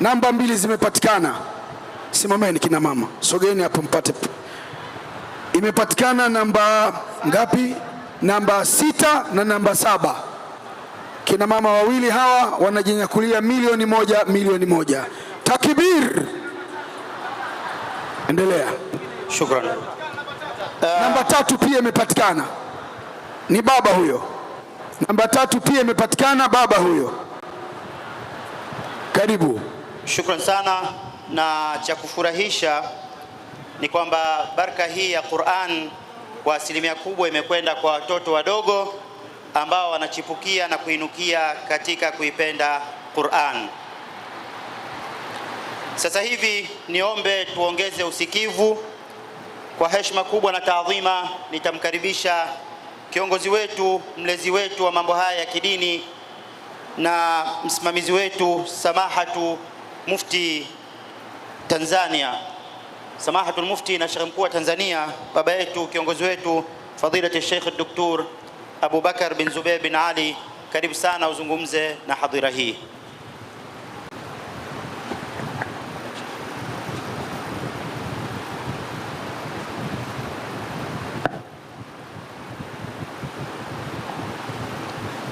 Namba 2 zimepatikana. Simameni kina mama, sogeni hapo mpate. Imepatikana namba ngapi? Namba 6 na namba 7. Kina mama wawili hawa wanajinyakulia milioni moja. Takbir! Endelea. Shukrani. Namba 3 pia imepatikana. Ni baba huyo. Namba 3 pia imepatikana, baba huyo. Karibu. Shukran sana, na cha kufurahisha ni kwamba baraka hii ya Qur'an kwa asilimia kubwa imekwenda kwa watoto wadogo ambao wanachipukia na kuinukia katika kuipenda Qur'an. Sasa hivi niombe tuongeze usikivu. Kwa heshima kubwa na taadhima nitamkaribisha kiongozi wetu, mlezi wetu wa mambo haya ya kidini na msimamizi wetu, Samahatu Mufti Tanzania, Samahatul Mufti na Sheikh Mkuu wa Tanzania, baba yetu, kiongozi wetu, Fadilati Sheikh Dr. Abu Bakar bin Zubair bin Ali. Karibu sana uzungumze na hadhira hii.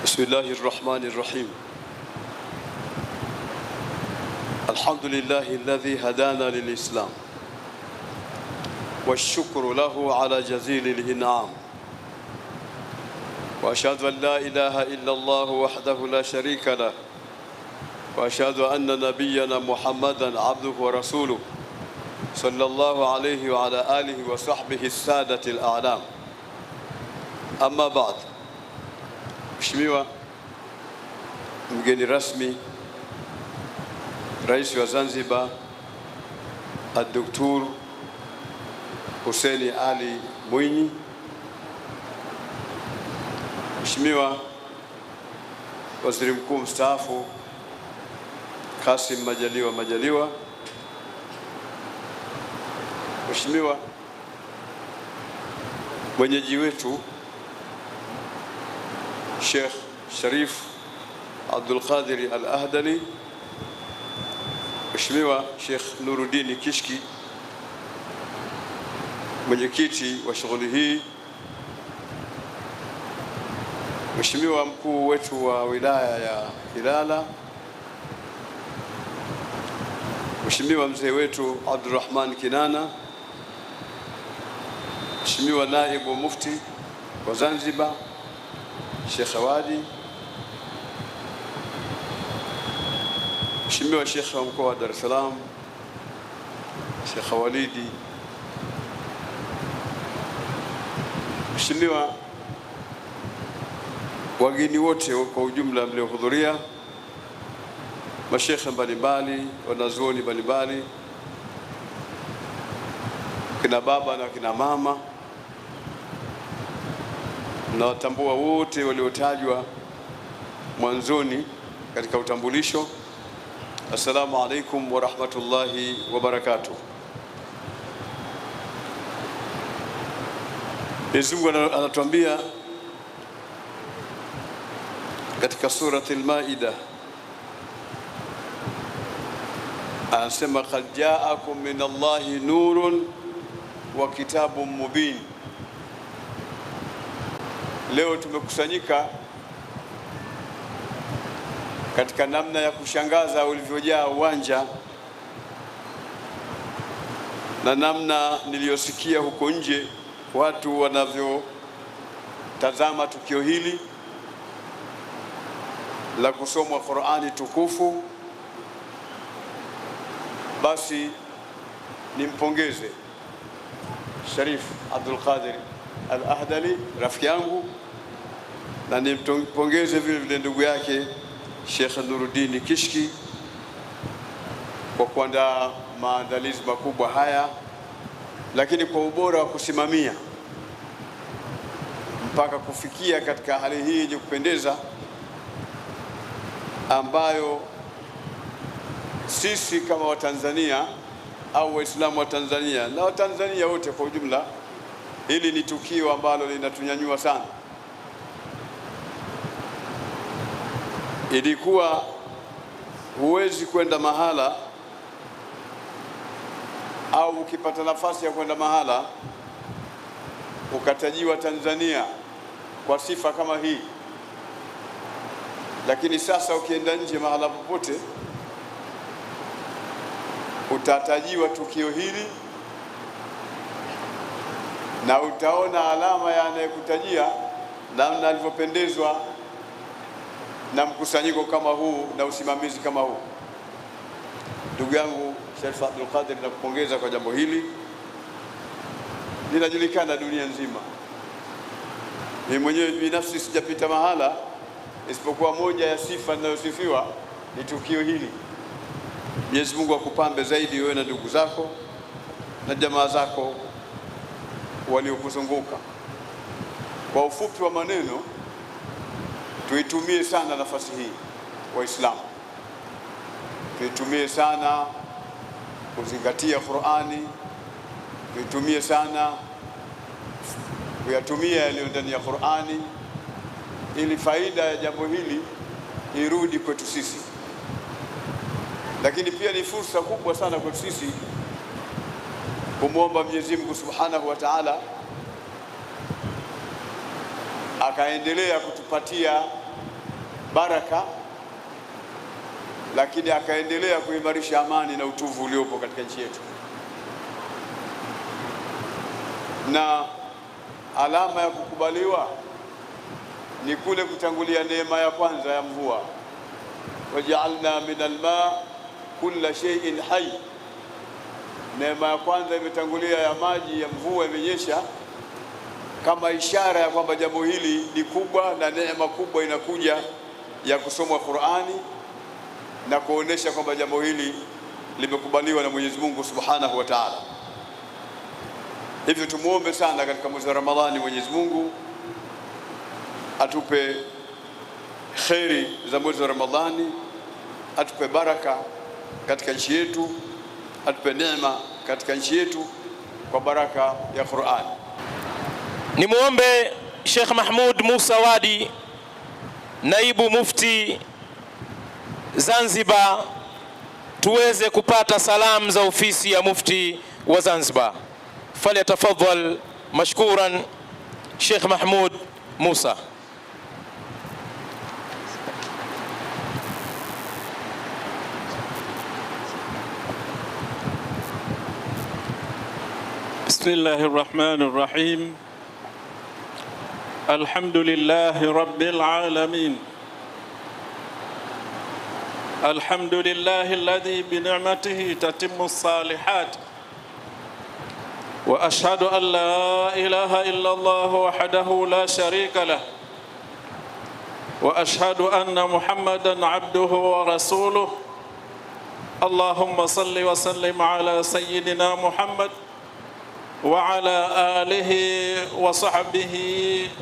بسم الله الرحمن الرحيم. الحمد لله الذي هدانا للإسلام والشكر له على جزيل الإنعام، وأشهد أن لا إله إلا الله وحده لا شريك له، وأشهد أن نبينا محمدا عبده ورسوله صلى الله عليه وعلى آله وصحبه السادة الأعلام. أما بعد، Mheshimiwa mgeni rasmi, Rais wa Zanzibar Dr. Hussein Ali Mwinyi, Mheshimiwa Waziri Mkuu mstaafu Kassim Majaliwa, Mheshimiwa mwenyeji wetu Sheikh Sharif Abdul Qadir Al-Ahdali, Mheshimiwa Sheikh Nuruddin Kishki, mwenyekiti wa shughuli hii, Mheshimiwa mkuu wetu wa wilaya ya Ilala, Mheshimiwa mzee wetu Abdurrahman Kinana, Mheshimiwa naibu mufti wa Zanzibar Sheikh Awadi, Mheshimiwa Sheikh wa mkoa wa Dar es Salaam Sheikh Walidi, Mheshimiwa wageni wote kwa ujumla mliohudhuria, mashekhe mbalimbali, wanazuoni mbalimbali, kina baba na kina mama, na watambua wote waliotajwa mwanzoni katika utambulisho. Assalamu alaikum wa rahmatullahi wa barakatuh. Mwenyezi Mungu anatuambia katika surati Al-Maida, anasema qad ja'akum min Allahi nurun wa kitabun mubin. Leo tumekusanyika katika namna ya kushangaza ulivyojaa uwanja na namna niliyosikia huko nje watu wanavyotazama tukio hili la kusomwa Qur'ani tukufu. Basi nimpongeze Sharif Abdul Qadir Al-Ahdali, rafiki yangu, na nimpongeze vile vile ndugu yake Sheikh Nuruddin Kishki kwa kuandaa maandalizi makubwa haya, lakini kwa ubora wa kusimamia mpaka kufikia katika hali hii yenye kupendeza ambayo sisi kama Watanzania au Waislamu wa Tanzania na Watanzania wote kwa ujumla, hili ni tukio ambalo linatunyanyua sana. Ilikuwa huwezi kwenda mahala au ukipata nafasi ya kwenda mahala ukatajiwa Tanzania kwa sifa kama hii, lakini sasa ukienda nje mahala popote utatajiwa tukio hili na utaona alama ya anayekutajia namna alivyopendezwa na mkusanyiko kama huu na usimamizi kama huu. Ndugu yangu Sheikh Abdul Qadir, nakupongeza kwa jambo hili, linajulikana dunia nzima. Mimi mwenyewe binafsi sijapita mahala isipokuwa moja ya sifa ninayosifiwa ni tukio hili. Mwenyezi Mungu akupambe zaidi wewe na ndugu zako na jamaa zako waliokuzunguka. Kwa ufupi wa maneno, tuitumie sana nafasi hii Waislamu, tuitumie sana kuzingatia Qur'ani, tuitumie sana kuyatumia yaliyo ndani ya Qur'ani ili faida ya jambo hili irudi kwetu sisi. Lakini pia ni fursa kubwa sana kwetu sisi kumwomba Mwenyezi Mungu Subhanahu wa Ta'ala akaendelea kutupatia baraka, lakini akaendelea kuimarisha amani na utulivu uliopo katika nchi yetu. Na alama ya kukubaliwa ni kule kutangulia neema ya kwanza ya mvua, waja'alna minal ma kulla shay'in hayy. Neema ya kwanza imetangulia ya maji ya mvua imenyesha, kama ishara ya kwamba jambo hili ni kubwa na neema kubwa inakuja ya kusomwa Qur'ani na kuonesha kwamba jambo hili limekubaliwa na Mwenyezi Mungu Subhanahu wa Ta'ala. Hivyo tumuombe sana katika mwezi wa Ramadhani Mwenyezi Mungu atupe kheri za mwezi wa Ramadhani, atupe baraka katika nchi yetu, atupe neema katika nchi yetu kwa baraka ya Qur'ani. Nimuombe Sheikh Mahmud Musa Wadi, naibu mufti Zanzibar, tuweze kupata salamu za ofisi ya mufti wa Zanzibar. Falyatafadhal mashkuran Sheikh Mahmud Musa. Bismillahir Rahmanir Rahim. Alhamdulillahi Rabbil Alamin. Alhamdulillahi alladhi bi ni'matihi tatimmu as-salihat. Wa ashhadu an la ilaha illa Allah wahdahu la sharika lah. Wa ashhadu anna Muhammadan abduhu wa rasuluh. Allahumma salli wa sallim ala sayyidina Muhammad وعلى آله وصحبه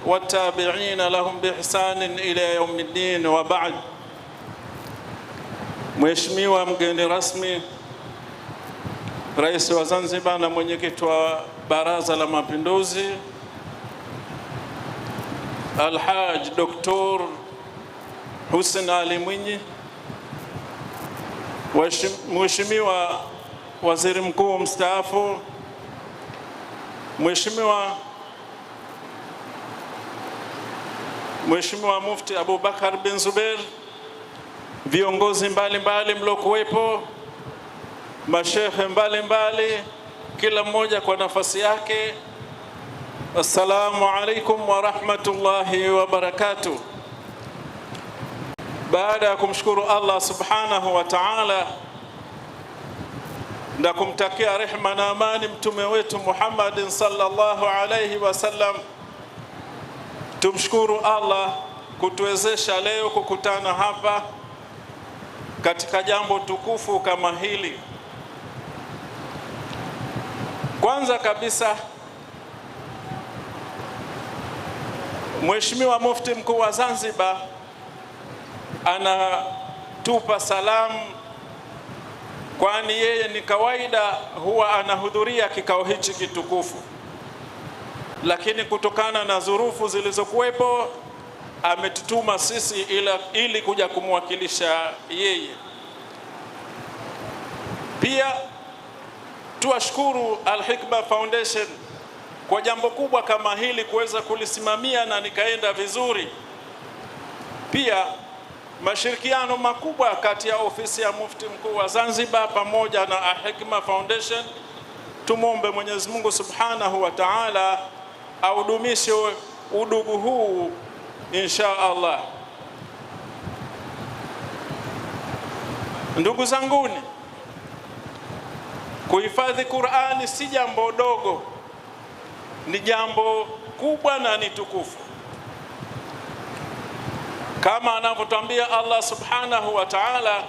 والتابعين لهم بإحسان إلى يوم الدين وبعد. Mheshimiwa mgeni rasmi, Rais wa Zanzibar na mwenyekiti wa Baraza la Mapinduzi Alhaj Dr. Hussein Ali Mwinyi, Mheshimiwa Waziri Mkuu mstaafu Mheshimiwa Mufti Abubakar bin Zubair, viongozi mbalimbali mlokuwepo, mashehe mbalimbali, kila mmoja kwa nafasi yake. Assalamu alaikum wa rahmatullahi wa barakatuh. Baada ya kumshukuru Allah Subhanahu wa Ta'ala na kumtakia rehema na amani mtume wetu Muhammad sallallahu alayhi wasallam, tumshukuru Allah kutuwezesha leo kukutana hapa katika jambo tukufu kama hili. Kwanza kabisa, Mheshimiwa Mufti Mkuu wa Zanzibar anatupa salamu, kwani yeye ni kawaida huwa anahudhuria kikao hichi kitukufu, lakini kutokana na dhurufu zilizokuwepo ametutuma sisi ili kuja kumwakilisha yeye. Pia tuwashukuru Al-Hikma Foundation kwa jambo kubwa kama hili kuweza kulisimamia na nikaenda vizuri. Pia mashirikiano makubwa kati ya ofisi ya Mufti Mkuu wa Zanzibar pamoja na Al-Hikma Foundation. Tumombe Mwenyezi Mungu Subhanahu wa Ta'ala audumishe udugu huu insha Allah. Ndugu zanguni, kuhifadhi Qur'ani si jambo dogo, ni jambo kubwa na ni tukufu. Kama anavyotuambia Allah Subhanahu wa Ta'ala,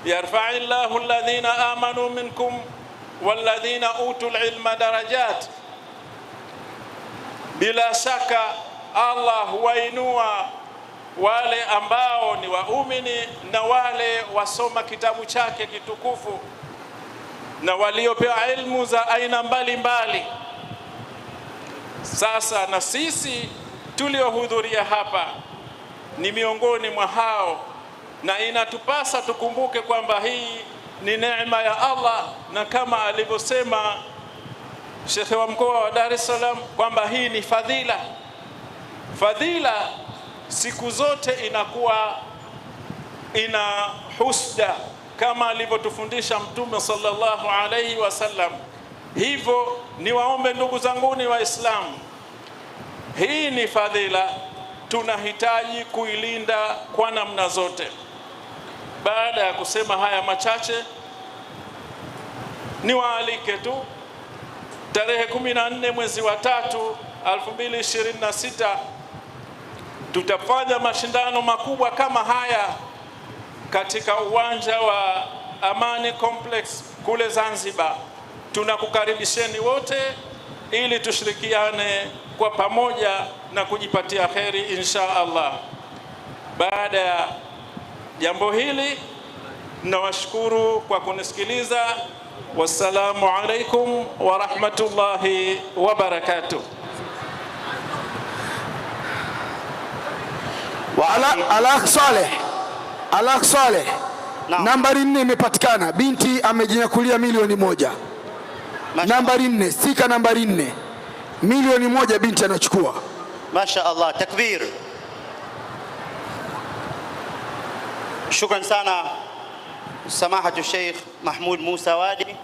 yarfa'illahu alladhina amanu minkum walladhina utul ilma darajat. Bila shaka Allah huwainua wale ambao ni waumini na wale wasoma kitabu chake kitukufu na waliopewa ilmu za aina mbalimbali. Sasa na sisi tuliohudhuria hapa ni miongoni mwa hao, na inatupasa tukumbuke kwamba hii ni neema ya Allah, na kama alivyosema Sheikh wa mkoa wa Dar es Salaam kwamba hii ni fadhila. Fadhila siku zote inakuwa ina husda kama alivyotufundisha Mtume sallallahu alaihi wasallam. Hivyo niwaombe ndugu zanguni Waislamu, hii ni fadhila, tunahitaji kuilinda kwa namna zote. Baada ya kusema haya machache, niwaalike tu tarehe 14 mwezi wa 3 2026 tutafanya mashindano makubwa kama haya katika uwanja wa Amani Complex kule Zanzibar. Tunakukaribisheni wote ili tushirikiane kwa pamoja na kujipatia kheri insha Allah. Baada ya jambo hili, nawashukuru kwa kunisikiliza. Wassalamu alaikum wa rahmatullahi wa barakatuh. Alakh Saleh, nambari 4 imepatikana. Binti amejinyakulia milioni 1. Nambari 4, stika nambari 4, milioni 1 binti anachukua. Masha Allah, takbir. Shukran sana Samahatu Sheikh Mahmud Musa Wadi,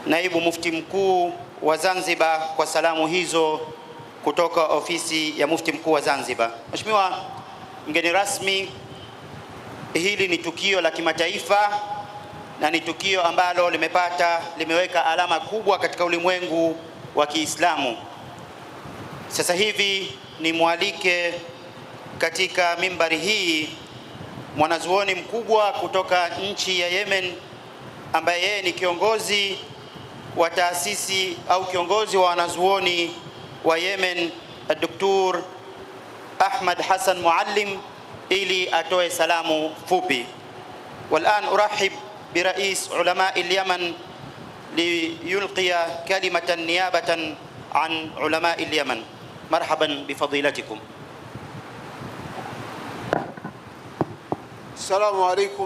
naibu mufti mkuu wa Zanzibar, kwa salamu hizo kutoka ofisi ya mufti mkuu wa Zanzibar. Mheshimiwa mgeni rasmi, hili ni tukio la kimataifa na ni tukio ambalo limeweka alama kubwa katika ulimwengu wa Kiislamu. Sasa hivi ni mwalike katika mimbari hii mwanazuoni mkubwa kutoka nchi ya Yemen, ambaye yeye ni kiongozi wa taasisi au kiongozi wa wanazuoni wa Yemen, Dr. Ahmad Hassan Muallim, ili atoe salamu fupi. Walan urahib birais ulama al-Yaman liyulqiya kalimatan niyabatan an ulama al-Yaman. Marhaban bifadilatikum. Assalamu alaikum.